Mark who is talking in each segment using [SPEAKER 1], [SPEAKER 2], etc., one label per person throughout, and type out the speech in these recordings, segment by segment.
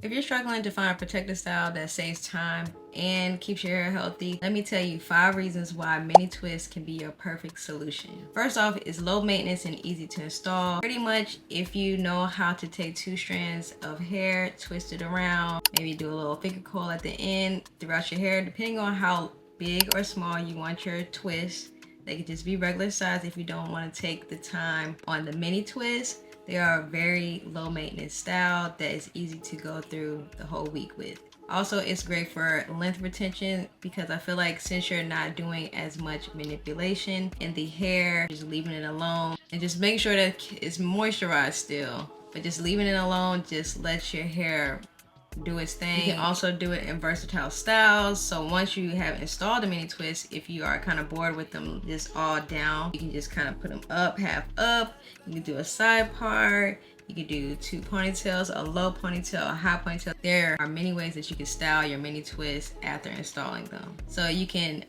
[SPEAKER 1] If you're struggling to find a protective style that saves time and keeps your hair healthy, let me tell you 5 reasons why mini twists can be your perfect solution. First off, it's low maintenance and easy to install. Pretty much, if you know how to take 2 strands of hair, twist it around, maybe do a little finger coil at the end throughout your hair, depending on how big or small you want your twist. They can just be regular size if you don't want to take the time on the mini twist. They are a very low maintenance style that is easy to go through the whole week with. Also, it's great for length retention because I feel like since you're not doing as much manipulation in the hair, just leaving it alone and just make sure that it's moisturized still, but just leaving it alone just lets your hair do its thing. You can also do it in versatile styles. So once you have installed the mini twists, if you are kind of bored with them just all down, you can just kind of put them up, half up. You can do a side part. You can do 2 ponytails, a low ponytail, a high ponytail. There are many ways that you can style your mini twists after installing them. So you can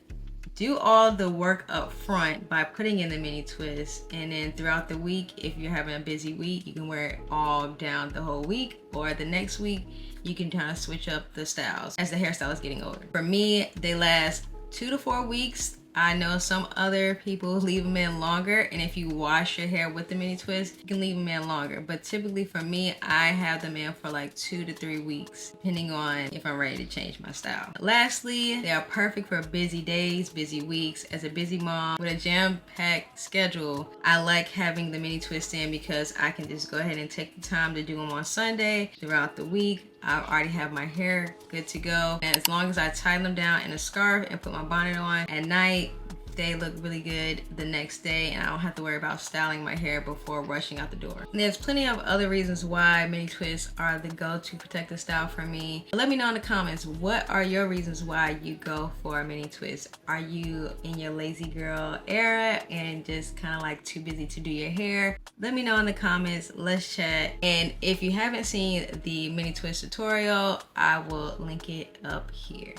[SPEAKER 1] do all the work up front by putting in the mini twist, and then throughout the week, if you're having a busy week, you can wear it all down the whole week, or the next week you can kind of switch up the styles as the hairstyle is getting older. For me, they last 2 to 4 weeks. I know some other people leave them in longer, and if you wash your hair with the mini twist, you can leave them in longer. But typically for me, I have them in for like 2 to 3 weeks, depending on if I'm ready to change my style. Lastly, they are perfect for busy days, busy weeks. As a busy mom with a jam-packed schedule, I like having the mini twist in because I can just go ahead and take the time to do them on Sunday. Throughout the week, I already have my hair good to go. And as long as I tie them down in a scarf and put my bonnet on at night, they look really good the next day, and I don't have to worry about styling my hair before rushing out the door. And there's plenty of other reasons why mini twists are the go-to protective style for me. Let me know in the comments, what are your reasons why you go for a mini twist? Are you in your lazy girl era and just kind of like too busy to do your hair? Let me know in the comments, let's chat. And if you haven't seen the mini twist tutorial, I will link it up here.